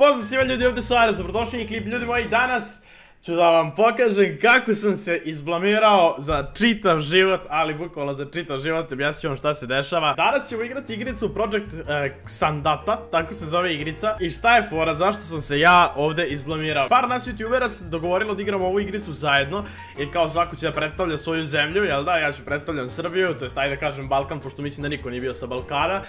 Pozdrav svima ljudi, ovdje su Ares, dobrodošli u klip. Ljudi moji, danas ću da vam pokažem kako sam se izblamirao za čitav život, ali bukvalno za čitav život, objasnit ću vam šta se dešava. Danas ćemo igrati igricu Project Xandata, tako se zove igrica. I šta je fora, zašto sam se ja ovdje izblamirao? Par nas youtubera se dogovorilo da igramo ovu igricu zajedno. I kao svako će da predstavlja svoju zemlju, jel da? Ja ću predstavljam Srbiju, to jest ajde da kažem Balkan, pošto mislim da niko nije bio sa Balkana.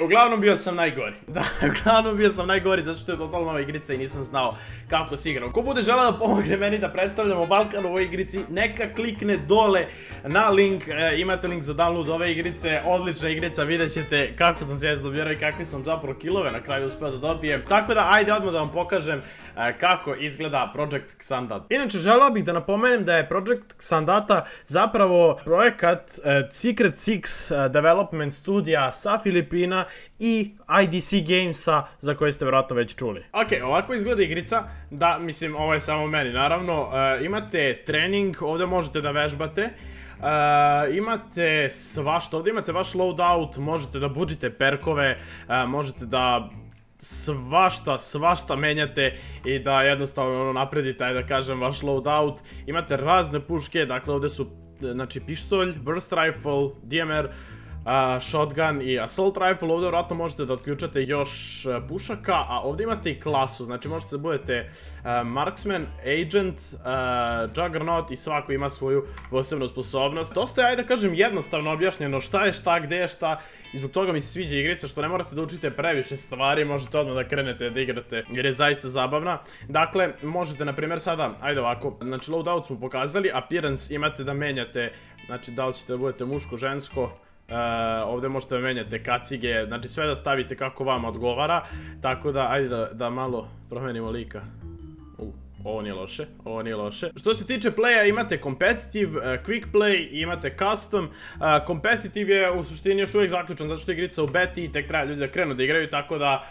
Uglavnom bio sam najgori. Da, uglavnom bio sam najgori zato što je totalno nova igrica i nisam znao kako se igra. Ko bude želeo da pomogne meni da predstavljamo Balkan u ovoj igrici, neka klikne dole na link, imate link za download ove igrice, odlična igrica, vidjet ćete kako sam se izblabirao i kakve sam zapravo killove na kraju uspeo da dobijem. Tako da ajde odmah da vam pokažem kako izgleda Project Xandata. Inače želeo bih da napomenem da je Project Xandata zapravo projekat Secret Six Development studija sa Filipina i IDC Gamesa za koje ste vjerojatno već čuli. Ok, ovako izgleda igrica, da, mislim, ovo je samo meni, naravno, imate trening, ovdje možete da vežbate, imate svašta, ovdje imate vaš loadout, možete da budžite perkove, možete da svašta menjate i da jednostavno napredite, ajde da kažem, vaš loadout, imate razne puške, dakle ovdje su, znači, pištolj, burst rifle, DMR, shotgun i assault rifle, ovdje vjerojatno možete da otključate još pušaka, a ovdje imate i klasu, znači možete da budete marksman, agent, juggernaut i svako ima svoju posebnu sposobnost. Dosta je, ajde da kažem, jednostavno objašnjeno šta je šta, gdje je šta i zbog toga mi se sviđa igrica što ne morate da učite previše stvari, možete odmah da krenete da igrate jer je zaista zabavna. Dakle, možete na primjer sada, ajde ovako, znači loadout smo pokazali, appearance imate da menjate, znači da li ćete da budete muško, žensko, ovdje možete da menjate kacige, znači sve da stavite kako vam odgovara, tako da ajde da malo promenimo lika. Ovo nije loše, ovo nije loše. Što se tiče playa, imate competitive, quick play, imate custom. Competitive je u suštini još uvijek zaključan zato što je igrica u beti i tek treba ljudi da krenu da igraju, tako da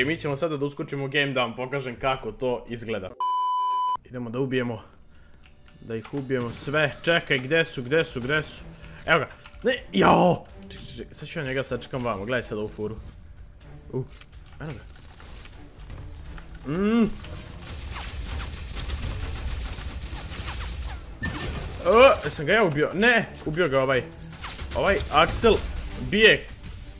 mi ćemo sada da uskočimo u game da vam pokažem kako to izgleda. Idemo da ubijemo, da ih ubijemo sve. Čekaj, gde su? Evo ga. Ne, jao! Čekaj, sad ću ja njega sačekam vamo, gledaj sad ovu furu. Eno ga. Jesam ga ja ubio? Ne, ubio ga ovaj. Ovaj Axel bije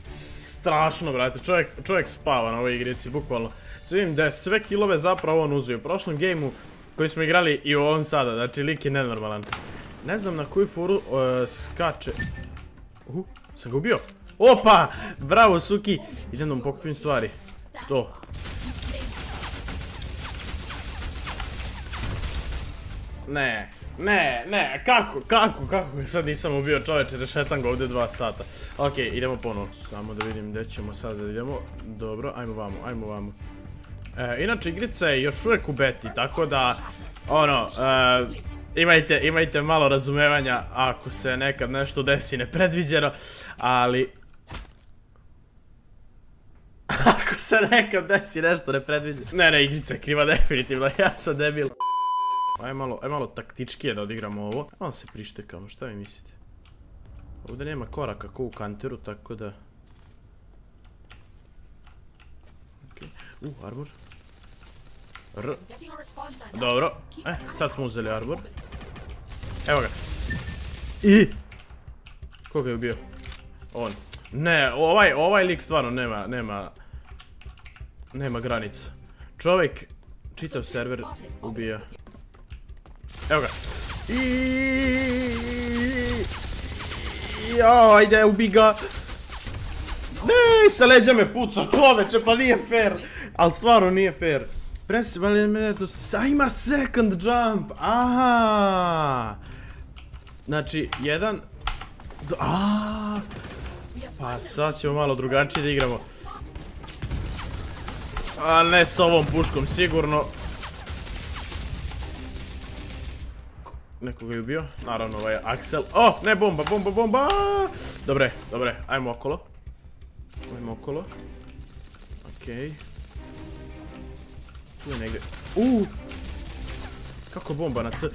strašno, brate, čovjek spava na ovoj igrici, bukvalno. Sve vidim da je sve killove zapravo on uzeo. U prošlom gameu koji smo igrali i u ovom sada, znači lik je nenormalan. Ne znam na koju furu skače. Sam ga ubio. Opa! Bravo, Suki! Idem da mu pokupim stvari. To. Ne, kako sad nisam ubio čoveče, rešetam ga ovdje 2 sata. Ok, idemo ponovo. Samo da vidim gdje ćemo sad da idemo. Dobro, ajmo vamo. Inače, igrica je još uvijek u beti, tako da, imajte malo razumevanja ako se nekad nešto desi nepredviđeno, ali ako se nekad desi nešto nepredviđeno. Ne, igrica je kriva definitivno, ja sam debil. Aj malo taktičkije da odigramo ovo. Malo se prištekamo, šta vi mislite? Ovdje nema koraka kao u Counteru, tako da... Arbor. Dobro, sad smo uzeli arbor. Evo ga. Koga je ubio? On. Ne, ovaj lik stvarno nema granica. Čovjek čitav server ubija. Evo ga. Ajde, ubi ga. Ne, sa leđa me puca, čoveče, pa nije fair. Ali stvarno nije fair. Ima second jump, aha. Znači, jedan. Pa sad ćemo malo drugačije da igramo. A ne s ovom puškom, sigurno. Nekoga je ubio, naravno ovaj je Axel. Ne, bomba. Dobre, ajmo okolo. Okej. Tu je negdje. Kako bomba na C.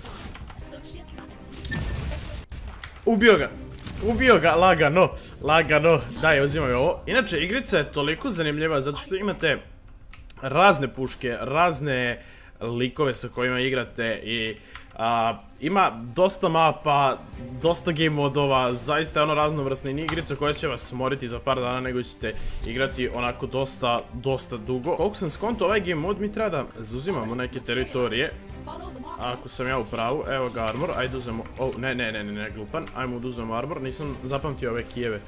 Ubio ga, lagano. Daj, uzimaj ovo. Inače, igrica je toliko zanimljiva zato što imate razne puške, razne likove sa kojima igrate i ima dosta mapa, dosta game modova, zaista je ono raznovrsna igrica koja će vas smoriti za par dana nego ćete igrati onako dosta dugo. Koliko sam skonto ovaj game mod mi treba da zauzimamo neke teritorije. Ako sam ja u pravu, evo ga armor, ajde uzemo, ne, glupan, ajmo da uzemo armor, nisam zapamtio ove kijeve.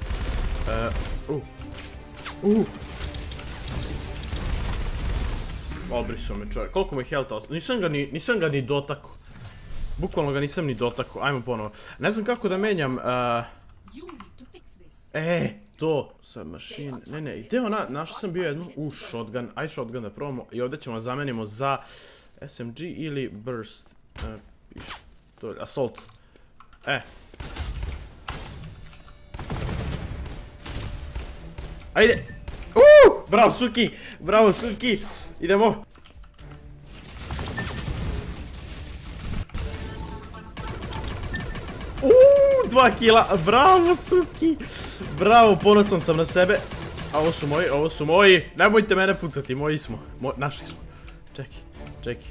Obrisu me čovjek, koliko mu je health ostalo, nisam ga ni dotako. Bukvalno ga nisam ni dotako, ajmo ponovo. Ne znam kako da menjam, to, submachine, ne, gdje ona, našao sam bio jednu, shotgun, aj shotgun da probamo i ovdje ćemo zamenimo za SMG ili burst, assault, ajde, bravo Suki, idemo. 2 kila, bravo Suki, bravo, ponosan sam na sebe. A ovo su moji, nemojte mene pucati, moji smo, naši smo. Čeki.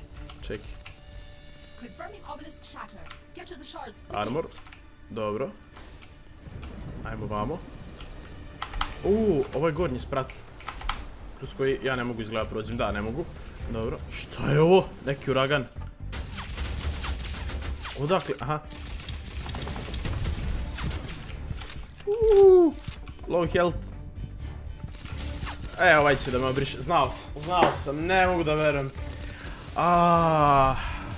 Armor, dobro. Ajmo vamo. Ovo je gornji sprat. Kroz koji ja ne mogu izgleda prođem, da ne mogu. Dobro, šta je ovo? Neki uragan. Odakle, aha. Low health. Ovaj će da me obriše, znao sam, ne mogu da verujem.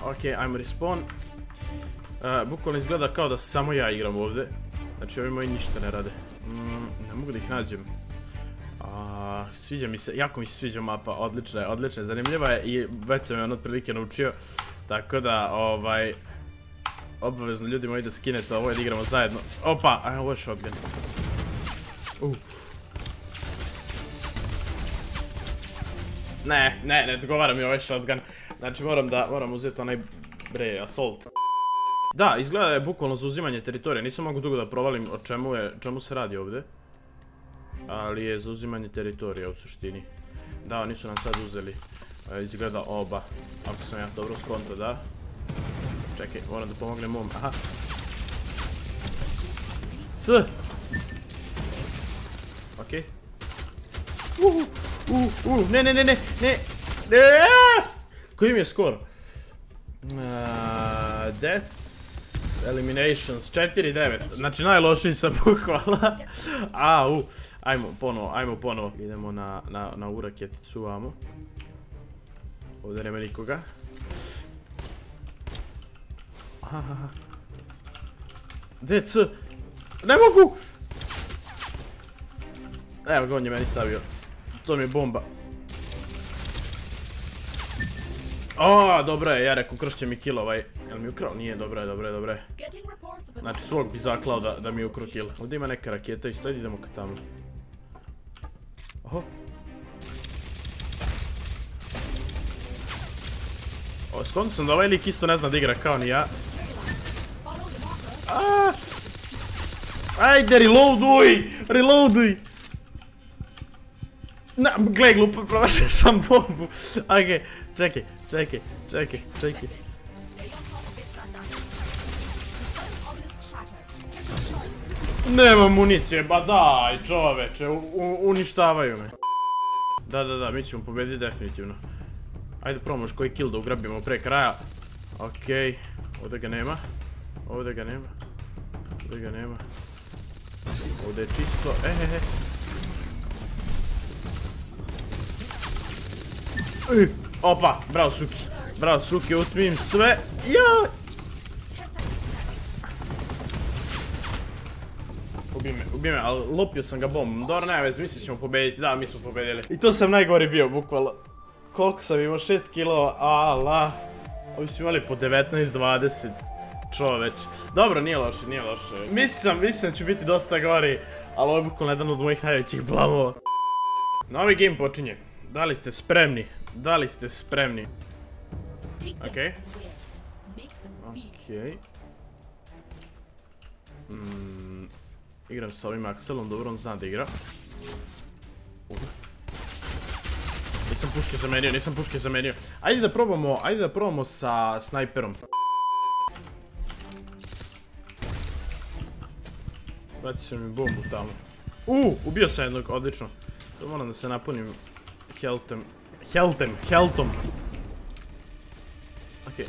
Ok, ajmo respawn. Bukvalno izgleda kao da samo ja igram ovdje. Znači ovi moji ništa ne rade. Ne mogu da ih nađem. Sviđa mi se, jako mi se sviđa mapa, odlična je, zanimljiva je i već sam je on otprilike naučio. Tako da, obavezno ljudi moji da skinete ovo i da igramo zajedno. Opa, ovo je shotgun. Ne odgovara mi ovaj shotgun. Znači moram uzeti onaj assault. Da, izgleda je bukvalno za uzimanje teritorija, nisam mogu dugo da provalim o čemu se radi ovdje. Ali je za uzimanje teritorija u suštini. Da, oni su nam sad uzeli. Izgleda oba. Ako sam ja dobro skonto, da. Čekaj, moram da pomognem mom, aha. Okej. Ne. Koji mi je skor? Deaths, eliminations, 4-9. Znači najlošiji sam bukvala. Ajmo ponovo. Idemo na ovu raketicu, vamo. Ovdje nema nikoga. Gdje je C? Ne mogu! Evo ga, on je meni stavio. To mi je bomba. Dobro je, ja rekao kršće mi kill ovaj. Jel mi ukrao? Nije, dobro je. Znači svog bi zaklao da mi je ukrao kill. Ovdje ima neka raketa isto, idemo ka tamo. Skonto sam da ovaj lik isto ne zna da igra kao ni ja. Ajde, reloaduj! Gle, glupo, promašao sam bombu. Ok, čekaj. Nema municije, ba daj čoveče, uništavaju me. Da, mi ćemo pobediti definitivno. Ajde probamo još koji kill da ugrabimo pre kraja. Okej, ovdje ga nema. Ovdje je čisto, Opa, bravo Suki, utmim sve. Ubij me, ali lupio sam ga bombom. Dobro, nema veze, mislim ćemo pobediti, da, mi smo pobedili. I to sam najgori bio, bukvalno. Koliko sam imao, 6 kilova, ovi su imali po 19-20. Čoveč. Dobro, nije loše. Mislim da ću biti dosta gori, ali ovo je bukvalno jedan od mojih najvećih blamova. Novi game počinje. Da li ste spremni? Okej. Igram sa ovim Axelom, dobro, on zna da igra. nisam puške zamenio. Ajde da probamo sa snajperom. Baci se mi bombu tamo. Ubio sam jednog, odlično. To moram da se napunim heltom. Okej.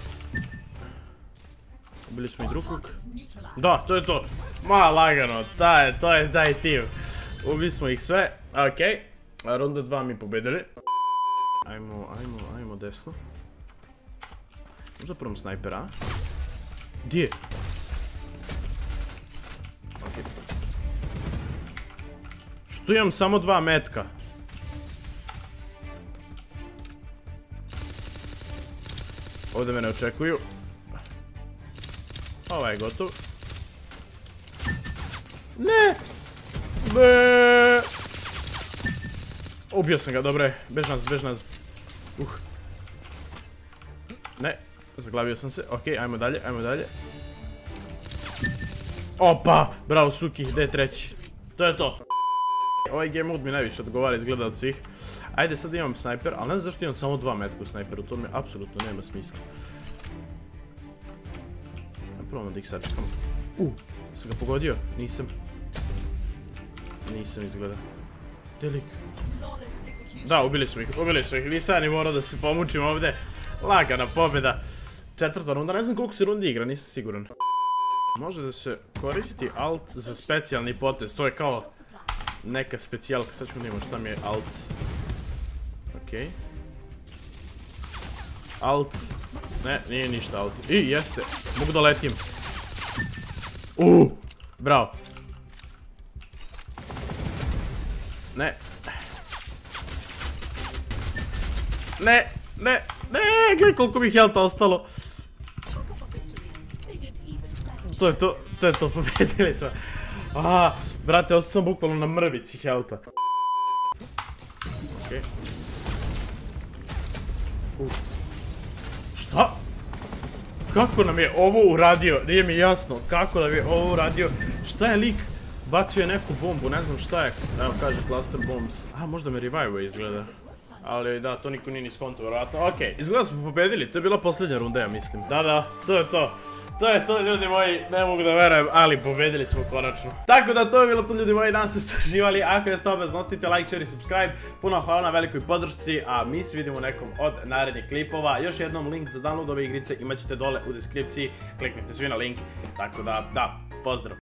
Ubili smo i drugog. Da, to je to. Ma, lagano, to je taj tim. Ubili smo ih sve, okej. Runda 2 mi pobedili. Ajmo desno. Možda prvom snajpera, a? Gdje je? Okej. Što imam samo 2 metka? Ovdje me ne očekuju. Ovaj je gotov. Ne! Ubio sam ga, dobro je. Bež nas. Ne, zaglavio sam se. Okej, ajmo dalje. Opa! Bravo, Suki, gdje je treći? To je to. Ovaj game mode mi najviše odgovara izgleda od svih. Ajde, sad imam snajper, ali ne znam zašto imam samo 2 metka u snajperu, to mi apsolutno nema smisla. Probamo da ih sačekamo. Sam ga pogodio? Nisam izgleda. Gdje je lik? Da, ubili su ih, nisam ni morao da se pomučim ovdje. Lagana pobjeda. 4. runda, ne znam koliko se rundi igra, nisam siguran. Može da se koristi alt za specijalni potez, to je kao neka specijalka, sad ćemo da imamo šta mi je alt. Okej. Alt. Ne, nije ništa alt. Jeste, mogu da letim. Bravo. Ne, gledaj koliko mi helta ostalo. To je to, pobedili smo. Brate, ostao sam bukvalno na mrvici helta. Okej. Šta? Kako nam je ovo uradio? Nije mi jasno kako nam je ovo uradio. Šta je lik? Bacio je neku bombu, ne znam šta je. Evo kaže cluster bombs. Možda me revive izgleda. Ali da, to niko nije ni skonto, vjerojatno. Okej, izgleda smo pobedili, to je bila posljednja runda, ja mislim. Da, to je to. To je to, ljudi moji, ne mogu da verujem, ali pobedili smo konačno. Tako da, to je bilo to, ljudi moji, danas ste uživali. Ako jeste obvezno, ostavite like, share i subscribe. Puno hvala na velikoj podršci, a mi se vidimo u nekom od narednih klipova. Još jednom, link za download ove igrice imat ćete dole u deskripciji. Kliknite svi na link, tako da, pozdrav.